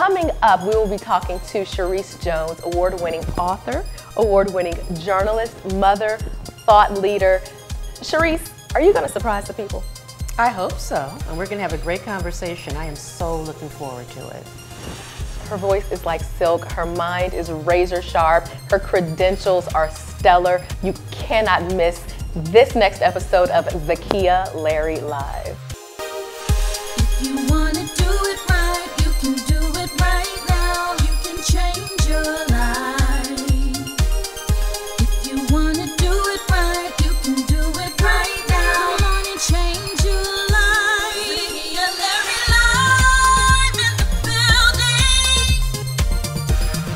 Coming up, we will be talking to Charisse Jones, award-winning author, award-winning journalist, mother, thought leader. Charisse, are you going to surprise the people? I hope so, and we're going to have a great conversation. I am so looking forward to it. Her voice is like silk, her mind is razor sharp, her credentials are stellar. You cannot miss this next episode of Zakiya Larry Live. If you want to do it right, you can do it right now. You can change your life. If you want to do it right, you can do it right now. Come on and change your life. Zakiya Larry live in the building.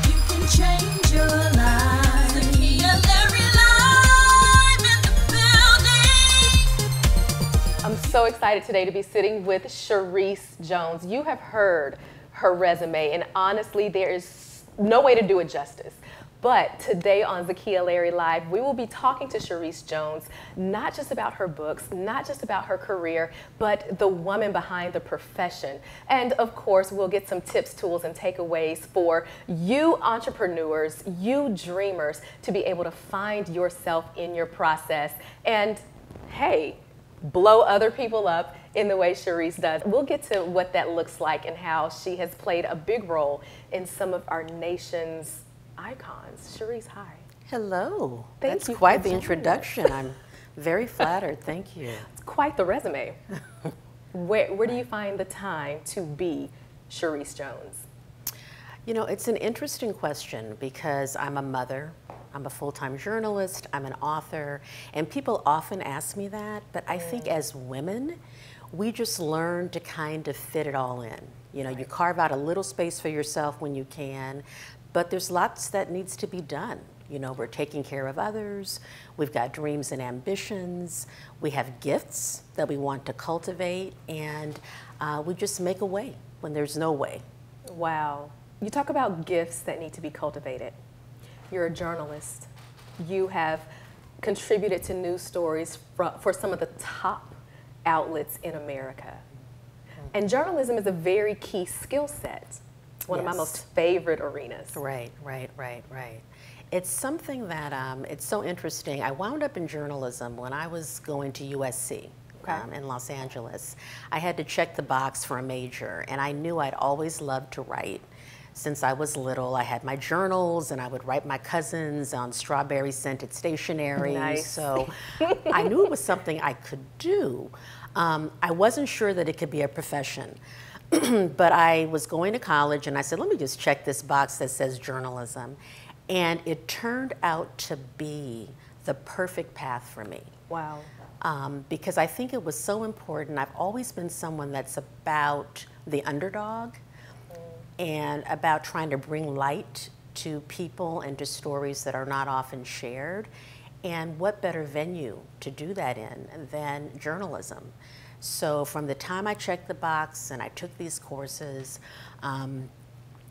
You can change your life. Zakiya Larry live in the building. I'm so excited today to be sitting with Charisse Jones. You have heard her resume, and honestly, there is no way to do it justice. But today on Zakiya Larry Live, we will be talking to Charisse Jones, not just about her books, not just about her career, but the woman behind the profession. And of course, we'll get some tips, tools, and takeaways for you entrepreneurs, you dreamers, to be able to find yourself in your process. And hey, blow other people up in the way Charisse does. We'll get to what that looks like and how she has played a big role in some of our nation's icons. Charisse, hi. Hello. Thank That's you quite for the joining introduction. I'm very flattered. Thank you. It's quite the resume. Where do you find the time to be Charisse Jones? You know, it's an interesting question because I'm a mother, I'm a full-time journalist, I'm an author, and people often ask me that, but I think as women, we just learn to kind of fit it all in. You know, you carve out a little space for yourself when you can, but there's lots that needs to be done. You know, we're taking care of others, we've got dreams and ambitions, we have gifts that we want to cultivate, and we just make a way when there's no way. Wow. You talk about gifts that need to be cultivated. You're a journalist. You have contributed to news stories for some of the top outlets in America. And journalism is a very key skill set. One of my most favorite arenas. Right. It's something that, it's so interesting. I wound up in journalism when I was going to USC. In Los Angeles. I had to check the box for a major, and I knew I'd always loved to write. Since I was little, I had my journals, and I would write my cousins on strawberry scented stationery. Nice. So I knew it was something I could do. I wasn't sure that it could be a profession. But I was going to college, and I said, let me just check this box that says journalism. And it turned out to be the perfect path for me. Wow. Because I think it was so important. I've always been someone that's about the underdog and about trying to bring light to people and to stories that are not often shared. And what better venue to do that in than journalism? So from the time I checked the box and I took these courses,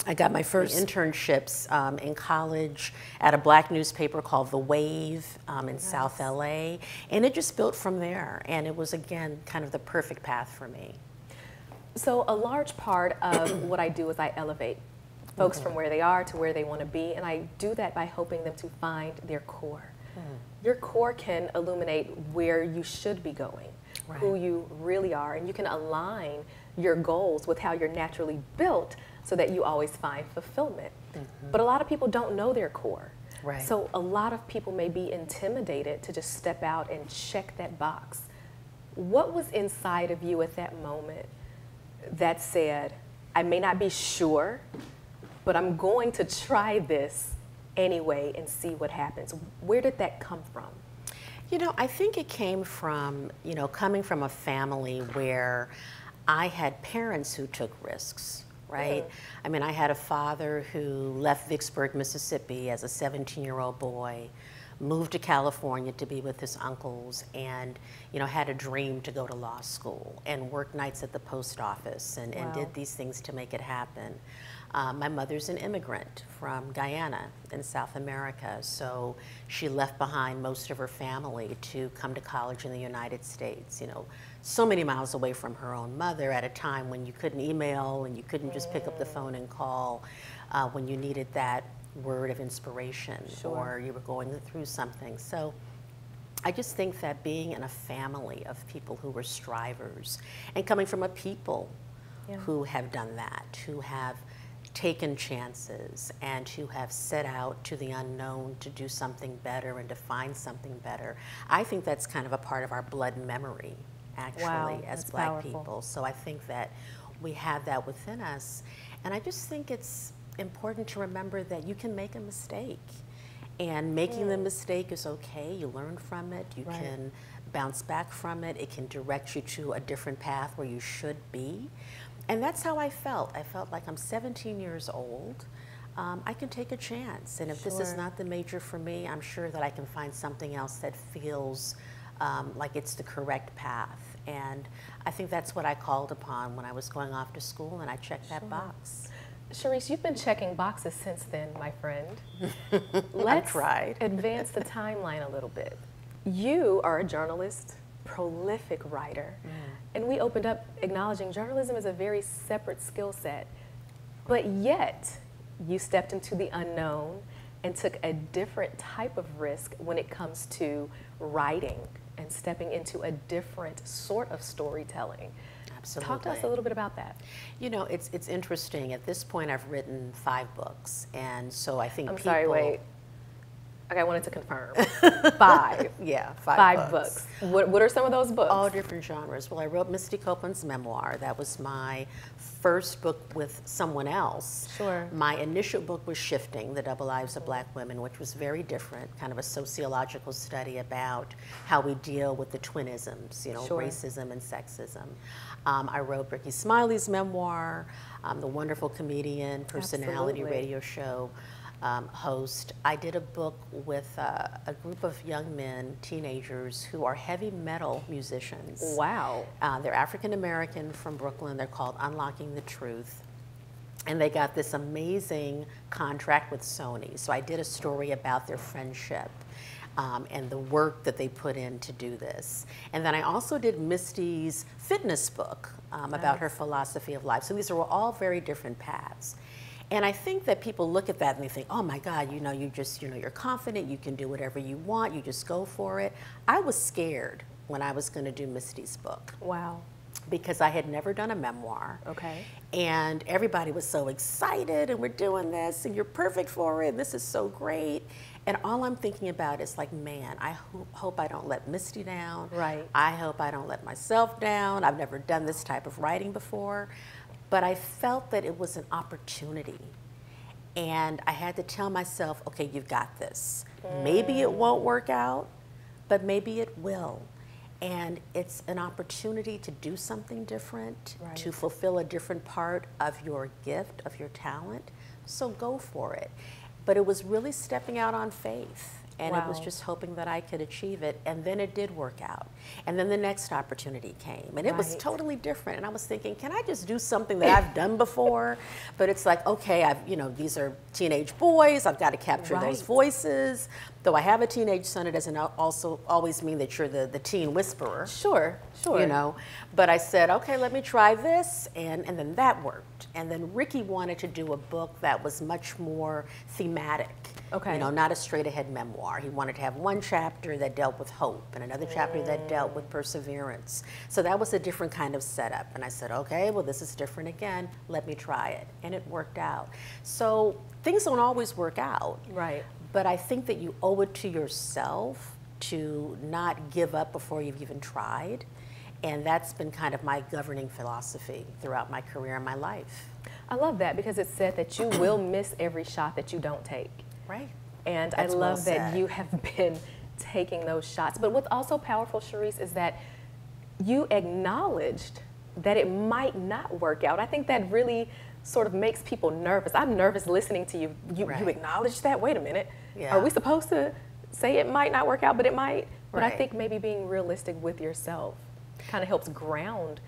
I got my first internships in college at a black newspaper called The Wave in South LA, and it just built from there. And it was, again, kind of the perfect path for me. So a large part of what I do is I elevate folks from where they are to where they want to be, and I do that by helping them to find their core. Your core can illuminate where you should be going, who you really are, and you can align your goals with how you're naturally built so that you always find fulfillment. But a lot of people don't know their core. So a lot of people may be intimidated to just step out and check that box. What was inside of you at that moment that said, I may not be sure, but I'm going to try this anyway and see what happens? Where did that come from? You know, I think it came from, you know, coming from a family where I had parents who took risks, right? I mean, I had a father who left Vicksburg, Mississippi as a 17-year-old boy, moved to California to be with his uncles, and, you know, had a dream to go to law school and work nights at the post office and did these things to make it happen. My mother's an immigrant from Guyana in South America, so she left behind most of her family to come to college in the United States, you know, so many miles away from her own mother at a time when you couldn't email and you couldn't just pick up the phone and call when you needed that word of inspiration or you were going through something. So I just think that being in a family of people who were strivers and coming from a people who have done that, who have taken chances and who have set out to the unknown to do something better and to find something better, I think that's kind of a part of our blood memory, actually, as Black people. So I think that we have that within us. And I just think it's important to remember that you can make a mistake. And making the mistake is okay. You learn from it. You can bounce back from it. It can direct you to a different path where you should be. And that's how I felt. I felt like I'm 17 years old. I can take a chance. And if this is not the major for me, I'm sure that I can find something else that feels like it's the correct path. And I think that's what I called upon when I was going off to school, and I checked that box. Charisse, you've been checking boxes since then, my friend. Let's advance the timeline a little bit. You are a journalist, prolific writer, and we opened up acknowledging journalism is a very separate skill set, but yet you stepped into the unknown and took a different type of risk when it comes to writing and stepping into a different sort of storytelling. Absolutely. Talk to us a little bit about that. You know, it's interesting. At this point, I've written 5 books, and so I think I'm sorry, wait. Okay, I wanted to confirm. 5. Yeah, 5 books. What are some of those books? All different genres. Well, I wrote Misty Copeland's memoir. That was my first book with someone else. Sure. My initial book was Shifting, The Double Lives of Black Women, which was very different, kind of a sociological study about how we deal with the twinisms, you know, racism and sexism. I wrote Ricky Smiley's memoir, the wonderful comedian, personality, radio show host. I did a book with a group of young men, teenagers, who are heavy metal musicians. Wow. They're African American from Brooklyn. They're called Unlocking the Truth. And they got this amazing contract with Sony. So I did a story about their friendship and the work that they put in to do this. And then I also did Misty's fitness book about her philosophy of life. So these are all very different paths. And I think that people look at that and they think, oh my God, you know, you're confident, you can do whatever you want, you just go for it. I was scared when I was going to do Misty's book. Wow. Because I had never done a memoir. Okay. And everybody was so excited, and we're doing this, and you're perfect for it, and this is so great. And all I'm thinking about is like, man, I hope I don't let Misty down. Right. I hope I don't let myself down. I've never done this type of writing before. But I felt that it was an opportunity. And I had to tell myself, okay, you've got this. Maybe it won't work out, but maybe it will. And it's an opportunity to do something different, to fulfill a different part of your gift, of your talent. So go for it. But it was really stepping out on faith. And it was just hoping that I could achieve it. And then it did work out. And then the next opportunity came. And it was totally different. And I was thinking, can I just do something that I've done before? But it's like, okay, these are teenage boys. I've got to capture those voices. Though I have a teenage son, it doesn't also always mean that you're the teen whisperer. Sure. You know, but I said, okay, let me try this, and then that worked. And then Ricky wanted to do a book that was much more thematic. Okay. You know, not a straight ahead memoir. He wanted to have one chapter that dealt with hope and another chapter that dealt with perseverance. So that was a different kind of setup. And I said, okay, well, this is different again. Let me try it. And it worked out. So things don't always work out. Right. But I think that you owe it to yourself to not give up before you've even tried. And that's been kind of my governing philosophy throughout my career and my life. I love that because it's said that you will miss every shot that you don't take. Right. And I love that you have been taking those shots. But what's also powerful, Charisse, is that you acknowledged that it might not work out. I think that really sort of makes people nervous. I'm nervous listening to you. You acknowledge that? Wait a minute. Yeah. Are we supposed to say it might not work out, but it might? But I think maybe being realistic with yourself kind of helps ground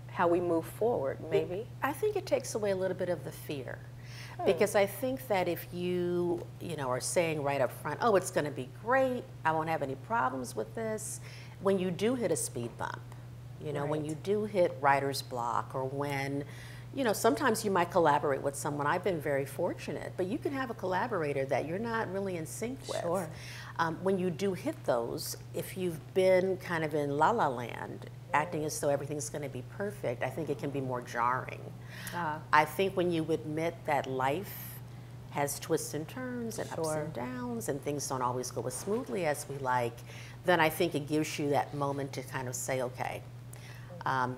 how we move forward, maybe. I think it takes away a little bit of the fear. Because I think that if you are saying right up front, oh, it's going to be great, I won't have any problems with this, when you do hit a speed bump, You know, when Right. you do hit writer's block, or when, you know, sometimes you might collaborate with someone. I've been very fortunate, but you can have a collaborator that you're not really in sync with. Sure. When you do hit those, if you've been kind of in la la land, acting as though everything's going to be perfect, I think it can be more jarring. Ah. I think when you admit that life has twists and turns and ups Sure. and downs, and things don't always go as smoothly as we like, then I think it gives you that moment to kind of say, okay,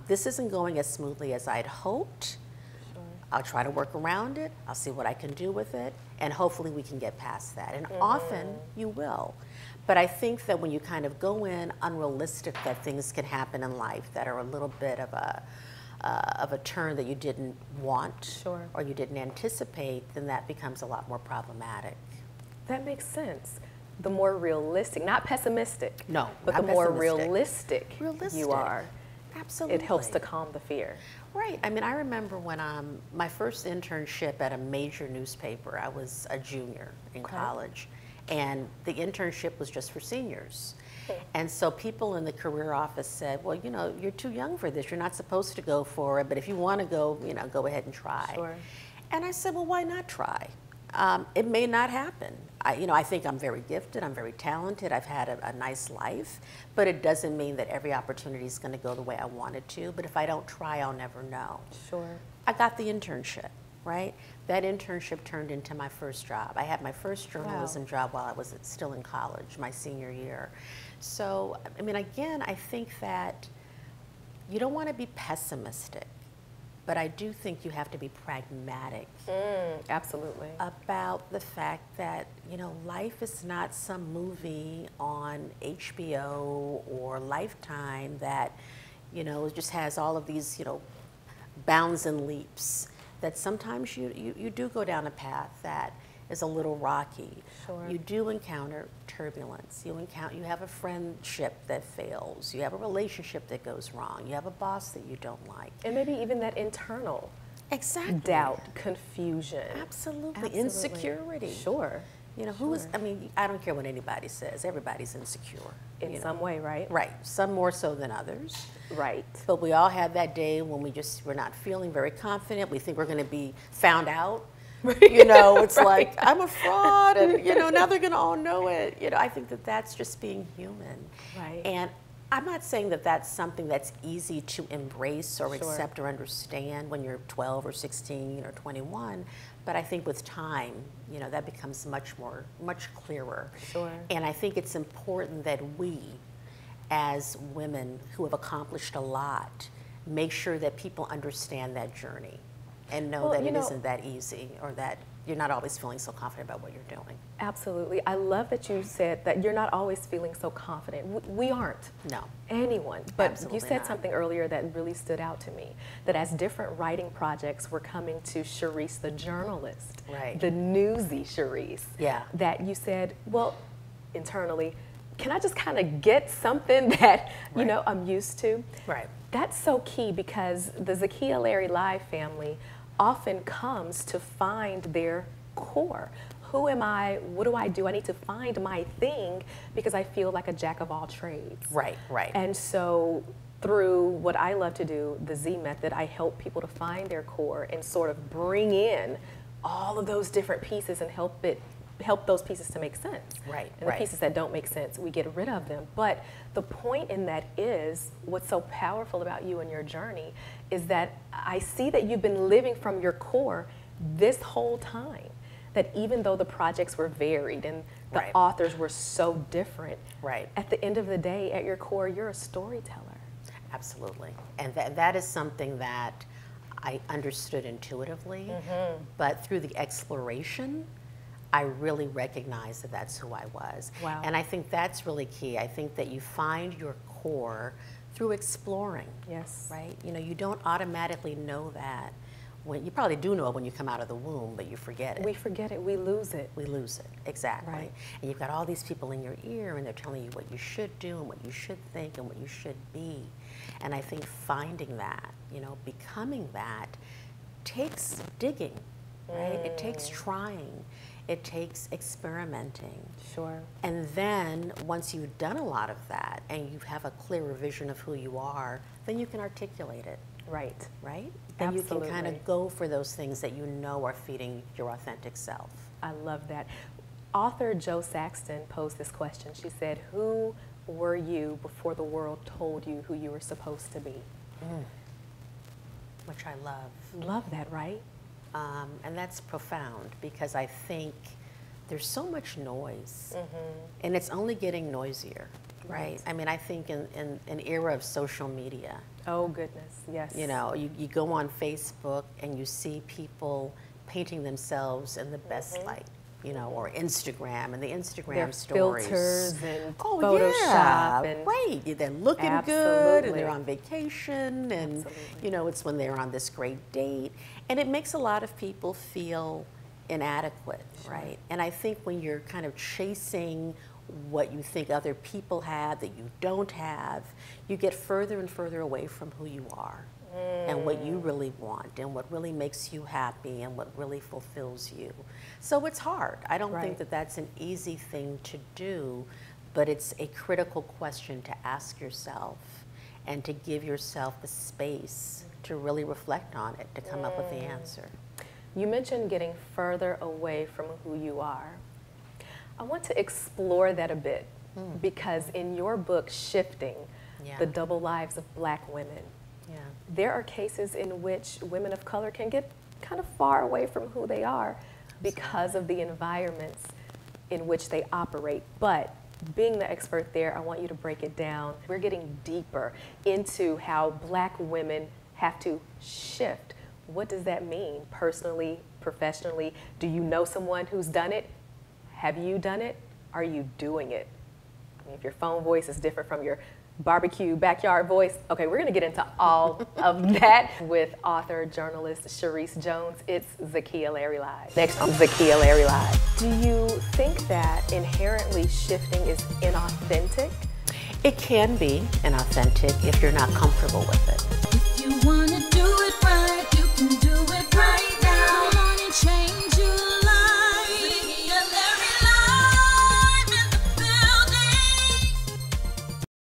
this isn't going as smoothly as I'd hoped. Sure. I'll try to work around it. I'll see what I can do with it, and hopefully we can get past that. And often you will. But I think that when you kind of go in unrealistic that things can happen in life that are a little bit of a turn that you didn't want, Sure. or you didn't anticipate, then that becomes a lot more problematic. That makes sense. The more realistic, not pessimistic. No, but not the more pessimistic. realistic you are, Absolutely. it helps to calm the fear. Right. I mean, I remember when my first internship at a major newspaper, I was a junior in college, and the internship was just for seniors. And so people in the career office said, well, you know, you're too young for this. You're not supposed to go for it, but if you want to go, you know, go ahead and try. Sure. And I said, well, why not try? It may not happen. I think I'm very gifted. I'm very talented. I've had a nice life, but it doesn't mean that every opportunity is going to go the way I want it to. But if I don't try, I'll never know. Sure. I got the internship, right? That internship turned into my first job. I had my first journalism job while I was still in college, my senior year. So, I mean, again, I think that you don't want to be pessimistic, but I do think you have to be pragmatic Absolutely. about the fact that, you know, life is not some movie on HBO or Lifetime that, you know, just has all of these, you know, bounds and leaps. That sometimes you do go down a path that is a little rocky. Sure. You do encounter turbulence. You have a friendship that fails. You have a relationship that goes wrong. You have a boss that you don't like. And maybe even that internal Exactly. doubt, confusion. Absolutely. Insecurity. Sure. You know, who is, I mean, I don't care what anybody says. Everybody's insecure. In you know. some way, right? Right. Some more so than others. Right. But we all have that day when we're not feeling very confident. We think we're going to be found out. You know, it's like, I'm a fraud, and, you know, now they're going to all know it. You know, I think that that's just being human. Right. And I'm not saying that that's something that's easy to embrace or Sure. accept or understand when you're 12 or 16 or 21, but I think with time, you know, that becomes much clearer. Sure. And I think it's important that we, as women who have accomplished a lot, make sure that people understand that journey and know that it isn't that easy, or that you're not always feeling so confident about what you're doing. Absolutely. I love that you said that you're not always feeling so confident. We aren't. No. Anyone. But Absolutely you said not. something earlier that really stood out to me, that as different writing projects were coming to Charisse, the journalist, Right. the newsy Charisse, Yeah. that you said, well, internally, can I just kind of get something that, you know, I'm used to? Right. That's so key, because the Zakiya Larry Live family often comes to find their core. Who am I? What do I do? I need to find my thing, because I feel like a jack of all trades. Right, right. And so through what I love to do, the Z method, I help people to find their core and sort of bring in all of those different pieces and help those pieces to make sense. Right, And the pieces that don't make sense, we get rid of them. But the point in that is, what's so powerful about you and your journey is that I see that you've been living from your core this whole time. That even though the projects were varied and the Right. authors were so different, Right. at the end of the day, at your core, you're a storyteller. Absolutely. And that is something that I understood intuitively, but through the exploration, I really recognized that that's who I was. Wow. And I think that's really key. I think that you find your core through exploring. Yes. Right? You know, you don't automatically know that. You probably do know it when you come out of the womb, but you forget it. We forget it, we lose it. We lose it, exactly. Right. And you've got all these people in your ear, and they're telling you what you should do and what you should think and what you should be. And I think finding that, you know, becoming that takes digging, right? It takes trying. It takes experimenting. Sure. And then once you've done a lot of that and you have a clearer vision of who you are, then you can articulate it. Right. Right? Then Absolutely. you can kind of go for those things that you know are feeding your authentic self. I love that. Author Jo Saxton posed this question. She said, who were you before the world told you who you were supposed to be? Which I love. Love that, right? And that's profound because I think there's so much noise and it's only getting noisier, right? I mean, I think in an era of social media, oh goodness, yes. you know, you go on Facebook and you see people painting themselves in the best light, you know, or Instagram and the Instagram Their stories. filters and Oh, Photoshop. yeah, And right. They're looking good Absolutely. and they're on vacation and, Absolutely. you know, it's when they're on this great date. And it makes a lot of people feel inadequate, right? And I think when you're kind of chasing what you think other people have that you don't have, you get further and further away from who you are and what you really want and what really makes you happy and what really fulfills you. So it's hard. I don't think that that's an easy thing to do, but it's a critical question to ask yourself and to give yourself the space to really reflect on it, to come up with the answer. You mentioned getting further away from who you are. I want to explore that a bit because in your book, Shifting, The Double Lives of Black Women, there are cases in which women of color can get kind of far away from who they are because of the environments in which they operate. But being the expert there, I want you to break it down. We're getting deeper into how Black women have to shift. What does that mean personally, professionally? Do you know someone who's done it? Have you done it? Are you doing it? I mean, if your phone voice is different from your barbecue backyard voice, okay, we're gonna get into all of that with author, journalist Charisse Jones. It's Zakiya Larry Live. Next on Zakiya Larry Live. Do you think that inherently shifting is inauthentic? It can be inauthentic if you're not comfortable with it.